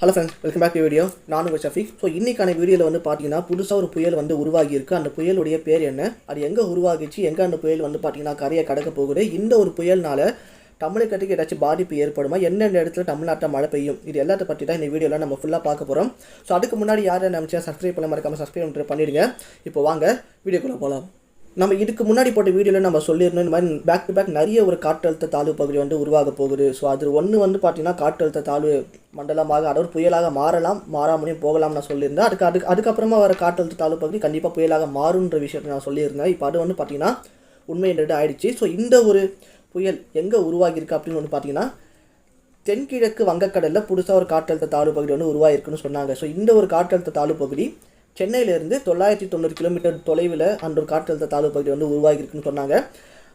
Hello friends, welcome back to video. நான் உங்கள் Shafique. So இன்றைக்கான வீடியோவில் வந்து பார்த்தீங்கன்னா புதுசாக ஒரு புயல் வந்து உருவாகி இருக்குது. அந்த புயலுடைய பேர் என்ன, அது எங்கே உருவாகிச்சு, எங்கே அந்த புயல் வந்து பார்த்தீங்கன்னா கரையை கடக்க போகுது, இந்த ஒரு புயல்னால தமிழகத்துக்கு ஏதாச்சும் பாதிப்பு ஏற்படுமா, எந்தெந்த இடத்துல தமிழ்நாட்டில் மழை பெய்யும், இது எல்லாத்தை பற்றி தான் இந்த வீடியோவில் நம்ம ஃபுல்லாக பார்க்க போகிறோம். ஸோ அதுக்கு முன்னாடி யாரை நினச்சா சப்ஸ்கிரைப் பண்ண மறக்காமல் சப்ஸ்கிரைப் பண்ணிடுங்க. இப்போ வாங்க வீடியோக்குள்ளே போகலாம். நம்ம இதுக்கு முன்னாடி போட்ட வீடியோவில் நம்ம சொல்லியிருந்தோம், இந்த மாதிரி பேக் டு பேக் நிறைய ஒரு காற்றழுத்த தாழ்வு பகுதி வந்து உருவாக போகுது. ஸோ அது ஒன்று வந்து பார்த்தீங்கன்னா காற்றழுத்த தாழ்வு மண்டலமாக, அதாவது புயலாக மாறலாம், மாறாமலையும் போகலாம் நான் சொல்லியிருந்தேன். அதுக்கப்புறமா வர காற்றழுத்த தாழ்வு பகுதி கண்டிப்பாக புயலாக மாறுன்ற விஷயத்தை நான் சொல்லியிருந்தேன். இப்போ அது வந்து பார்த்தீங்கன்னா உண்மைன்றது ஆயிடுச்சு. ஸோ இந்த ஒரு புயல் எங்கே உருவாகியிருக்கு அப்படின்னு வந்து பார்த்தீங்கன்னா தென்கிழக்கு வங்கக்கடலில் புதுசாக ஒரு காற்றழுத்த தாழ்வு பகுதி வந்து உருவாகிருக்குன்னு சொன்னாங்க. ஸோ இந்த ஒரு காற்றழுத்த தாழ்வு பகுதி சென்னையிலேருந்து 990 கிலோமீட்டர் தொலைவில் அந்த ஒரு காற்றழுத்த தாழ்வு பகுதி வந்து உருவாகிருக்குன்னு சொன்னாங்க.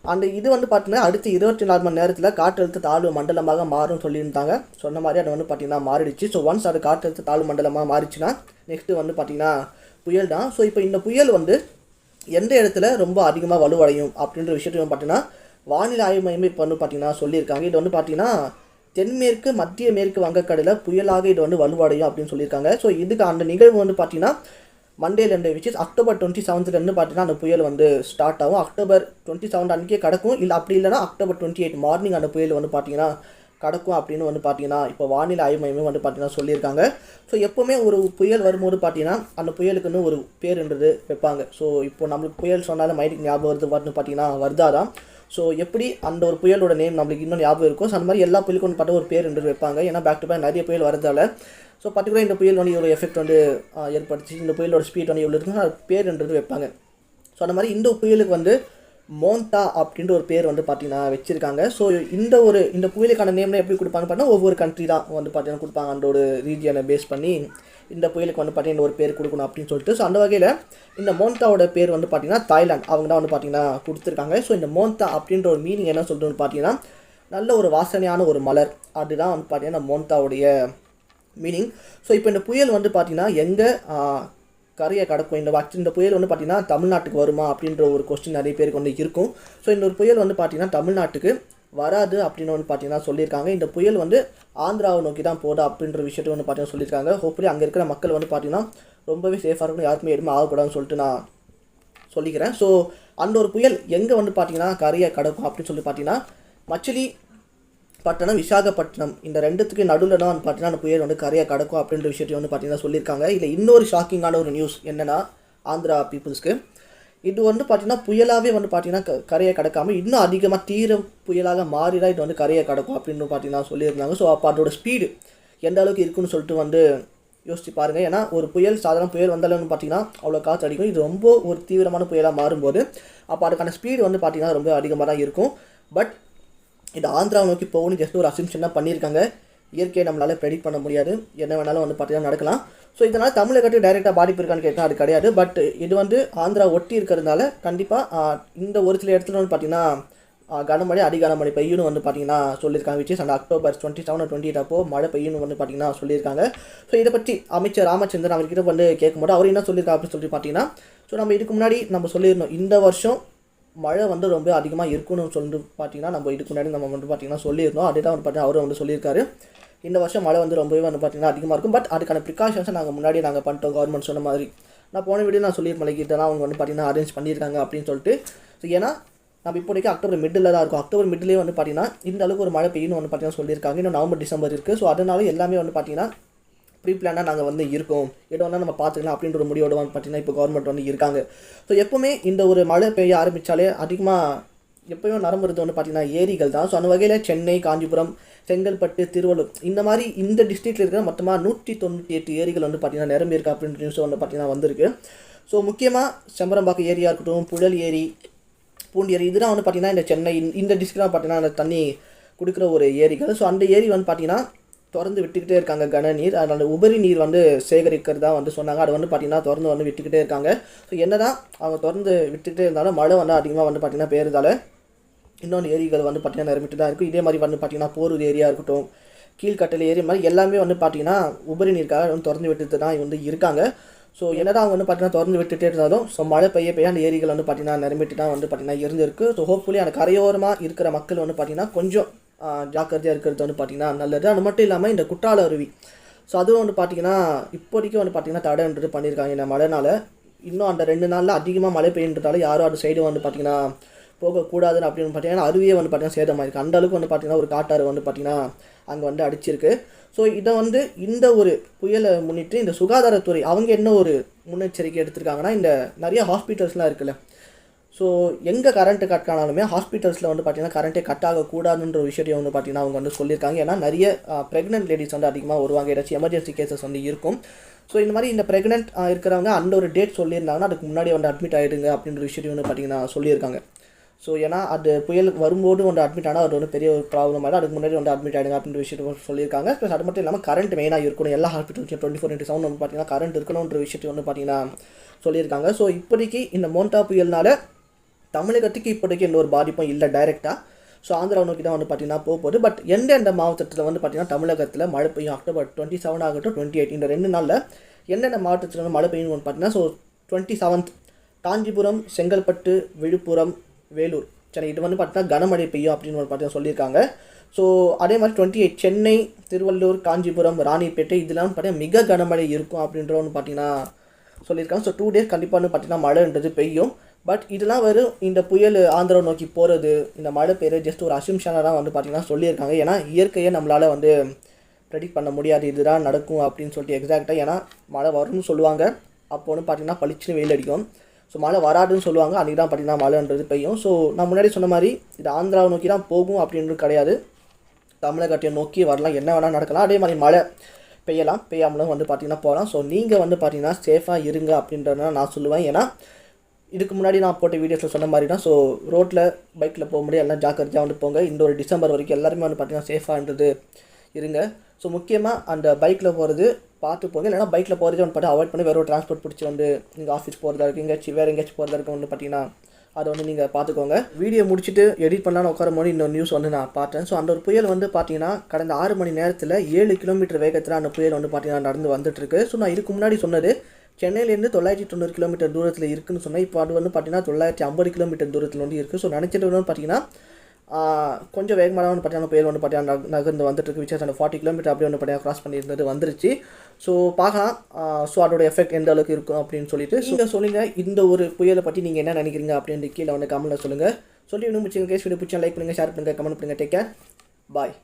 அந்த இது வந்து பார்த்தீங்கன்னா அடுத்த 24 மணி நேரத்தில் காற்றழுத்த தாழ்வு மண்டலமாக மாறும் சொல்லியிருந்தாங்க. சொன்ன மாதிரி அது வந்து பார்த்தீங்கன்னா மாறிடுச்சு. ஸோ ஒன்ஸ் அது காற்றழுத்த தாழ்வு மண்டலமாக மாறிச்சுன்னா நெக்ஸ்ட்டு வந்து பார்த்தீங்கன்னா புயல் தான். ஸோ இப்போ இந்த புயல் வந்து எந்த இடத்துல ரொம்ப அதிகமாக வலுவடையும் அப்படின்ற விஷயத்தையும் வந்து பார்த்தீங்கன்னா வானிலை ஆய்வு மையம் இப்போ வந்து பார்த்தீங்கன்னா சொல்லியிருக்காங்க. இது வந்து பார்த்தீங்கன்னா தென்மேற்கு மத்திய மேற்கு வங்கக்கடலில் புயலாக இது வந்து வலுவடையும் அப்படின்னு சொல்லியிருக்காங்க. ஸோ இதுக்கு அந்த நிகழ்வு வந்து பார்த்தீங்கன்னா மண்டேலேருந்து விச் இஸ் October 27 பார்த்தீங்கன்னா அந்த புயல் வந்து ஸ்டார்ட் ஆகும். October 27 அன்றைக்கே கிடக்கும், இல்லை அப்படி இல்லைனா October 28 மார்னிங் அந்த புயல் வந்து பார்த்தீங்கன்னா கிடக்கும் அப்படின்னு வந்து பார்த்தீங்கன்னா இப்போ வானிலை ஆய்வு மையமே வந்து பார்த்தீங்கன்னா சொல்லியிருக்காங்க. ஸோ எப்போவுமே ஒரு புயல் வரும்போது பார்த்தீங்கன்னா அந்த புயலுக்குன்னு ஒரு பேருன்றது வைப்பாங்க. ஸோ இப்போ நம்மளுக்கு புயல் சொன்னாலும் மைண்டுக்கு ஞாபகம் வருதுன்னு பார்த்தீங்கன்னா வருதாதான். ஸோ எப்படி அந்த ஒரு புயலோட நேம் நம்மளுக்கு இன்னும் ஞாபகம் இருக்கும். ஸோ அந்த மாதிரி எல்லா புயலுக்கும் வந்து பார்த்தா ஒரு பேருன்றது வைப்பாங்க. ஏன்னா பேக் டு பேக் நிறைய புயல் வரதால ஸோ பர்டிகுலர் இந்த புயல் வந்து இவ்வளோ எஃபெக்ட் வந்து ஏற்படுத்தி, இந்த புயலோட ஸ்பீட் வந்து இவ்வளோ இருக்குன்னு பேருன்றது வைப்பாங்க. ஸோ அந்த மாதிரி இந்த புயலுக்கு வந்து மோந்தா அப்படின்ற ஒரு பேர் வந்து பார்த்தீங்கன்னா வச்சுருக்காங்க. ஸோ இந்த புயலுக்கான நேம்லாம் எப்படி கொடுப்பாங்க பார்த்தீங்கன்னா ஒவ்வொரு கண்ட்ரி தான் வந்து பார்த்தீங்கன்னா கொடுப்பாங்க. அந்த ஒரு ரீஜியனை பேஸ் பண்ணி இந்த புயலுக்கு வந்து பார்த்தீங்கன்னா ஒரு பேர் கொடுக்கணும் அப்படின்னு சொல்லிட்டு. ஸோ அந்த வகையில் இந்த மோந்தாவோட பேர் வந்து பார்த்தீங்கன்னா தாய்லாந்து அவங்க தான் வந்து பார்த்தீங்கன்னா கொடுத்துருக்காங்க. ஸோ இந்த மோந்தா அப்படின்ற ஒரு மீனிங் என்ன சொல்கிறதுன்னு பார்த்தீங்கன்னா நல்ல ஒரு வாசனையான ஒரு மலர், அதுதான் வந்து பார்த்தீங்கன்னா மோந்தாவுடைய மீனிங். ஸோ இப்போ இந்த புயல் வந்து பார்த்தீங்கன்னா எங்கே கரையை கடக்கும், இந்த புயல் வந்து பார்த்தீங்கன்னா தமிழ்நாட்டுக்கு வருமா அப்படின்ற ஒரு கொஸ்டின் நிறைய பேருக்கு வந்து இருக்கும். ஸோ இந்த ஒரு புயல் வந்து பார்த்தீங்கன்னா தமிழ்நாட்டுக்கு வராது அப்படின்னு வந்து பார்த்தீங்கன்னா சொல்லியிருக்காங்க. இந்த புயல் வந்து ஆந்திராவை நோக்கி தான் போகுது அப்படின்ற விஷயத்தை வந்து பார்த்தீங்கன்னா சொல்லியிருக்காங்க. ஹோப்ஃபுல்லி அங்கே இருக்கிற மக்கள் வந்து பார்த்தீங்கன்னா ரொம்பவே சேஃபாக இருக்கணும், யாருக்குமே எதுவுமே ஆகக்கூடாதுன்னு சொல்லிட்டு நான் சொல்லிக்கிறேன். ஸோ அந்த ஒரு புயல் எங்கே வந்து பார்த்தீங்கன்னா கரையை கடக்கும் அப்படின்னு சொல்லி பார்த்தீங்கன்னா மச்சிலிப்பட்டினம், விசாகப்பட்டினம் இந்த ரெண்டுத்துக்கு நடுவில் தான் வந்து பார்த்தீங்கன்னா அந்த புயல் வந்து கரையை கடக்கும் அப்படின்ற விஷயத்தையும் வந்து பார்த்தீங்கன்னா சொல்லியிருக்காங்க. இல்லை இன்னொரு ஷாக்கிங்கான ஒரு நியூஸ் என்னென்னா ஆந்திரா பீப்புள்ஸ்க்கு இது வந்து பார்த்தீங்கன்னா புயலாகவே வந்து பார்த்தீங்கன்னா கரையை கடக்காமல் இன்னும் அதிகமாக தீர புயலாக மாறிதான் இது வந்து கரையை கடக்கும் அப்படின்னு பார்த்தீங்கன்னா சொல்லியிருந்தாங்க. ஸோ அப்போ அதோட ஸ்பீடு எந்த அளவுக்கு இருக்குன்னு சொல்லிட்டு வந்து யோசிச்சு பாருங்கள். ஏன்னா ஒரு புயல் சாதாரண புயல் வந்தாலும் பார்த்தீங்கன்னா அவ்வளோ காற்று அடிக்கும். இது ரொம்ப ஒரு தீவிரமான புயலாக மாறும்போது அப்போ அதுக்கான ஸ்பீடு வந்து பார்த்தீங்கன்னா ரொம்ப அதிகமாக தான் இருக்கும். பட் இது ஆந்திராவை நோக்கி போகணும்னு ஜஸ்ட் ஒரு அசம்ஷன் தான் பண்ணியிருக்காங்க. இயற்கையை நம்மளால் ப்ரெடிக்ட் பண்ண முடியாது, என்ன வேணாலும் வந்து பார்த்தீங்கன்னா நடக்கலாம். ஸோ இதனால் தமிழகத்துக்கு டைரெக்டாக பாதிப்பு இருக்கான்னு கேட்டால் அது கிடையாது. பட் இது வந்து ஆந்திரா ஒட்டி இருக்கிறதுனால கண்டிப்பாக இந்த ஒரு சில இடத்துல வந்து பார்த்தீங்கன்னா கனமழை அதிகனமழை பெய்யும்னு வந்து பார்த்தீங்கன்னா சொல்லியிருக்காங்க. விச் இஸ் அந்த October 27 or 28 அப்போ மழை பெய்யும்னு வந்து பார்த்தீங்கன்னா சொல்லியிருக்காங்க. ஸோ இதை பற்றி அமைச்சர் ராமச்சந்திரன் அவர்கிட்ட வந்து கேட்கும்போது அவர் என்ன சொல்லியிருக்காரு அப்படின்னு சொல்லி பார்த்தீங்கன்னா, ஸோ நம்ம இதுக்கு முன்னாடி நம்ம சொல்லியிருந்தோம் இந்த வருஷம் மழை வந்து ரொம்ப அதிகமாக இருக்குன்னு சொல்லிட்டு பார்த்தீங்கன்னா நம்ம இதுக்கு முன்னாடி நம்ம வந்து பார்த்தீங்கன்னா சொல்லியிருந்தோம். அதே தான் வந்து பார்த்தீங்கன்னா அவரும் வந்து சொல்லியிருக்காரு இந்த வருஷம் மழை வந்து ரொம்பவே வந்து பார்த்தீங்கன்னா அதிகமாக இருக்கும். பட் அதுக்கான ப்ரிகாஷன்ஸை நாங்கள் முன்னாடி பண்ணிட்டோம், கவர்மெண்ட் சொன்ன மாதிரி. நான் போன வீடியோ நான் சொல்லியிருப்பேன் இதெல்லாம் அவங்க வந்து பார்த்தீங்கன்னா அரேஞ்ச் பண்ணியிருக்காங்க அப்படின்னு சொல்லிட்டு. ஸோ ஏன்னா நம்ம இப்போதைக்கு அக்டோபர் மிட்டில் தான் இருக்கும். அக்டோபர் மிட்லேயே வந்து பார்த்தீங்கன்னா இந்த அளவுக்கு ஒரு மழை பெய்யும்னு வந்து பார்த்தீங்கன்னா சொல்லியிருக்காங்க. இன்னும் நவம்பர் டிசம்பர் இருக்குது. ஸோ அதனால எல்லாமே வந்து பார்த்தீங்கன்னா ப்ரீ பிளானாக நாங்கள் வந்து இருக்கோம், இடம் வந்து நம்ம பார்த்துக்கலாம் அப்படின்ற ஒரு முடிவோடு வந்து பார்த்தீங்கன்னா இப்போ கவர்மெண்ட் வந்து இருக்காங்க. ஸோ எப்போவுமே இந்த ஒரு மழை பெய்ய ஆரம்பித்தாலே அதிகமாக எப்போயும் நரம்புறது வந்து பார்த்தீங்கன்னா ஏரிகள் தான். ஸோ அந்த வகையில் சென்னை, காஞ்சிபுரம், செங்கல்பட்டு, திருவள்ளூர் இந்த மாதிரி இந்த டிஸ்ட்ரிக்டில் இருக்கிற மொத்தமாக 198 ஏரிகள் வந்து பார்த்தீங்கன்னா நிரம்பி இருக்குது அப்படின்ற நியூஸ் வந்து பார்த்தீங்கன்னா வந்திருக்கு. ஸோ முக்கியமாக செம்பரம்பாக்கம் ஏரியா இருக்கட்டும், புழல் ஏரி, பூண்டி ஏரி, இதெல்லாம் வந்து பார்த்தீங்கன்னா இந்த சென்னை இந்த டிஸ்ட்ரிக்ட்லாம் பார்த்தீங்கன்னா அந்த தண்ணி கொடுக்குற ஒரு ஏரிகள். ஸோ அந்த ஏரி வந்து பார்த்தீங்கன்னா திறந்து விட்டுக்கிட்டே இருக்காங்க கன நீர், அதனால் உபரி நீர் வந்து சேகரிக்கிறதா வந்து சொன்னாங்க. அது வந்து பார்த்திங்கன்னா திறந்து வந்து விட்டுக்கிட்டே இருக்காங்க. ஸோ என்ன தான் அவங்க திறந்து விட்டுக்கிட்டே இருந்தாலும் மழை வந்து அதிகமாக வந்து பார்த்திங்கன்னா பெய்யறதால இன்னொன்று ஏரிகள் வந்து பார்த்திங்கன்னா நிரம்பிட்டு தான் இருக்குது. இதே மாதிரி வந்து பார்த்திங்கன்னா போரூர் ஏரியா இருக்கட்டும், கீழ்கட்டளை ஏரி மாதிரி எல்லாமே வந்து பார்த்திங்கன்னா உபரி நீருக்காக வந்து திறந்து விட்டுட்டு தான் வந்து இருக்காங்க. ஸோ என்னதான் அவங்க வந்து பார்த்திங்கன்னா திறந்து விட்டுட்டே இருந்தாலும் ஸோ மழை பெய்ய அந்த ஏரிகள் வந்து பார்த்திங்கன்னா நிரம்பிட்டு தான் வந்து பார்த்திங்கன்னா இருந்திருக்கு. ஸோ ஹோப்ஃபுல்லி அந்த கரையோரமாக இருக்கிற மக்கள் வந்து பார்த்திங்கன்னா கொஞ்சம் ஜாக்கிரதையாக இருக்கிறது வந்து பார்த்திங்கன்னா நல்லது. அது மட்டும் இல்லாமல் இந்த குற்றால அருவி, ஸோ அதுவும் வந்து பார்த்திங்கன்னா இப்போதைக்கு வந்து பார்த்திங்கன்னா தடைன்றது பண்ணியிருக்காங்க இந்த மழைனால. இன்னும் அந்த 2 நாளில் அதிகமாக மழை பெய்யுன்றதால யாரும் அது சைடு வந்து பார்த்திங்கன்னா போகக்கூடாதுன்னு அப்படின்னு பார்த்தீங்கன்னா அருவியே வந்து பார்த்திங்கன்னா சேதமாயிருக்கு. அந்த அளவுக்கு வந்து பார்த்திங்கன்னா ஒரு காட்டாறு வந்து பார்த்திங்கன்னா அங்கே வந்து அடிச்சிருக்கு. ஸோ இதை வந்து இந்த ஒரு புயலை முன்னிட்டு இந்த சுகாதாரத்துறை அவங்க என்ன ஒரு முன்னெச்சரிக்கை எடுத்திருக்காங்கன்னா, இந்த நிறைய ஹாஸ்பிட்டல்ஸ்லாம் இருக்குல்ல, ஸோ எங்கே கரண்ட்டு கட் ஆனாலுமே ஹாஸ்பிட்டல்ஸில் வந்து பார்த்திங்கன்னா கரண்ட்டே கட் ஆகக்கூடாதுன்ற ஒரு விஷயத்தையும் வந்து பார்த்திங்கன்னா அவங்க வந்து சொல்லியிருக்காங்க. ஏன்னா நிறைய ப்ரெக்னென்ட் லேடிஸ் வந்து அதிகமாக வருவாங்க, ஏதாச்சும் எமர்ஜென்சி கேசஸ் வந்து இருக்கும். ஸோ இந்த மாதிரி இந்த ப்ரெக்னென்ட் இருக்கிறவங்க அந்த ஒரு டேட் சொல்லியிருந்தாங்கன்னா அதுக்கு முன்னாடி வந்து அட்மிட் ஆகிடுங்க அப்படின்ற விஷயத்தையும் வந்து பார்த்திங்கன்னா சொல்லியிருக்காங்க. ஸோ ஏன்னா அது புயல் வரும்போது வந்து அட்மிட் ஆனால் அது வந்து பெரிய ஒரு ப்ராப்ளம் ஆகிடும், அதுக்கு முன்னாடி வந்து அட்மிட் ஆகிடுங்க அப்படின்ற விஷயத்தை சொல்லியிருக்காங்க. ப்ளஸ் அது மட்டும் இல்லாமல் கரண்ட் மெயினாக இருக்கணும், எல்லா ஹாஸ்பிட்டல்ஸும் 24/7 வந்து பார்த்திங்கன்னா கரண்ட் இருக்கணுன்ற விஷயத்தை வந்து பார்த்திங்கன்னா சொல்லியிருக்காங்க. ஸோ இப்போதைக்கு இந்த மோண்டா புயல்னால தமிழகத்துக்கு இப்போதைக்கு எந்த ஒரு பாதிப்பும் இல்லை டைரெக்டாக. ஸோ ஆந்திரா நோக்கி தான் வந்து பார்த்திங்கன்னா போகுது. பட் எந்தெந்த மாவட்டத்தில் வந்து பார்த்திங்கன்னா தமிழகத்தில் மழை பெய்யும் October 27 ஆகட்டும் 28 இந்த 2 நாளில் எந்தெந்த மாவட்டத்தில் வந்து மழை பெய்யும் பார்த்திங்கன்னா, ஸோ 27th காஞ்சிபுரம், செங்கல்பட்டு, விழுப்புரம், வேலூர், சென்னை இது வந்து பார்த்திங்கன்னா கனமழை பெய்யும் அப்படின்னு வந்து பார்த்திங்கன்னா சொல்லியிருக்காங்க. ஸோ அதே மாதிரி 28 சென்னை, திருவள்ளூர், காஞ்சிபுரம், ராணிப்பேட்டை இதெல்லாம் பார்த்திங்கன்னா மிக கனமழை இருக்கும் அப்படின்ற வந்து பார்த்திங்கன்னா சொல்லியிருக்காங்க. ஸோ 2 days கண்டிப்பாக வந்து பார்த்திங்கன்னா மழைன்றது பெய்யும். பட் இதெல்லாம் வெறும் இந்த புயல் ஆந்திரா நோக்கி போகிறது, இந்த மழை பெய்யுறது ஜஸ்ட் ஒரு அசம்ஷனாக தான் வந்து பார்த்திங்கன்னா சொல்லியிருக்காங்க. ஏன்னா இயற்கையை நம்மளால் வந்து ப்ரெடிக்ட் பண்ண முடியாது, இதுதான் நடக்கும் அப்படின்னு சொல்லிட்டு எக்ஸாக்டாக. ஏன்னா மழை வரும்னு சொல்லுவாங்க, அப்போ வந்து பார்த்திங்கன்னா பளிச்சுன்னு வெயில் அடிக்கும். ஸோ மழை வராதுன்னு சொல்லுவாங்க, அன்றைக்கி தான் பார்த்திங்கன்னா மழைன்றது பெய்யும். ஸோ நான் முன்னாடி சொன்ன மாதிரி இது ஆந்திராவை நோக்கி தான் போகும் அப்படின்றது கிடையாது, தமிழகத்தை நோக்கி வரலாம், என்ன வேணால் நடக்கலாம். அதே மாதிரி மழை பெய்யலாம், பெய்யாமலும் வந்து பார்த்திங்கன்னா போகலாம். ஸோ நீங்கள் வந்து பார்த்திங்கன்னா சேஃபாக இருங்க அப்படின்றத நான் சொல்லுவேன். ஏன்னா இதுக்கு முன்னாடி நான் போட்ட வீடியோஸில் சொன்ன மாதிரி தான். ஸோ ரோட்டில் பைக்கில் போக முடியாது, எல்லாம் ஜாக்கிரதையாக வந்து போங்க. இந்த ஒரு டிசம்பர் வரைக்கும் எல்லாருமே வந்து பார்த்திங்கன்னா சேஃபாகன்றது இருங்க. ஸோ முக்கியமாக அந்த பைக்கில் போகிறது பார்த்து போங்க, இல்லைனா பைக்கில் போகிறதே வந்து பார்த்து அவாய்ட் பண்ணி வேறு ஒரு டிரான்ஸ்போர்ட் பிடிச்சி வந்து நீங்கள் ஆஃபீஸ் போகிறதா இருக்குது, எங்கேயாச்சும் போகிறதா இருக்குது வந்து பார்த்திங்கன்னா அதை வந்து நீங்கள் பார்த்துக்கோங்க. வீடியோ முடிச்சுட்டு எடிட் பண்ணலான்னு உட்காரும் போது இன்னொரு நியூஸ் வந்து நான் பார்த்தேன். ஸோ அந்த ஒரு புயல் வந்து பார்த்திங்கன்னா கடந்த 6 மணி நேரத்தில் 7 கிலோமீட்டர் வேகத்தில் அந்த புயல் வந்து பார்த்திங்கன்னா நடந்து வந்துட்டுருக்கு. ஸோ நான் இதுக்கு முன்னாடி சொன்னது சென்னையிலேருந்து 990 கிலோமீட்டர் தூரத்தில் இருக்குதுன்னு சொன்னேன். இப்போ அது வந்து பார்த்திங்கன்னா 950 கிலோமீட்டர் தூரத்தில் வந்து இருக்குது. ஸோ நினச்சிட்டு வந்து பார்த்திங்கன்னா கொஞ்சம் வேகமாக வந்து பார்த்திங்கன்னா புயல் வந்து பார்த்திங்கன்னா நகர்ந்து வந்துட்டுருக்கு. விச் அந்த 40 கிலோமீட்டர் அப்படியே வந்து பார்த்திங்கன்னா கிராஸ் பண்ணியிருந்தது வந்துருச்சு. ஸோ பார்க்கலாம் ஸோ அதோட எஃபெக்ட் எந்த அளவுக்கு இருக்கும் அப்படின்னு சொல்லிட்டு. நீங்கள் சொல்லுங்கள், இந்த ஒரு புயலை பற்றி நீங்கள் என்ன நினைக்கிறீங்க அப்படின்ட்டு கீழே வந்து கமெண்ட்டில் சொல்லுங்கள். சொல்லி இன்னும் பிடிச்சிங்க கேஸ் வீடியோ பிடிச்சா லைக் பண்ணுங்கள், ஷேர் பண்ணுங்கள், கமெண்ட் பண்ணுங்கள். டேக் கேர், பாய்.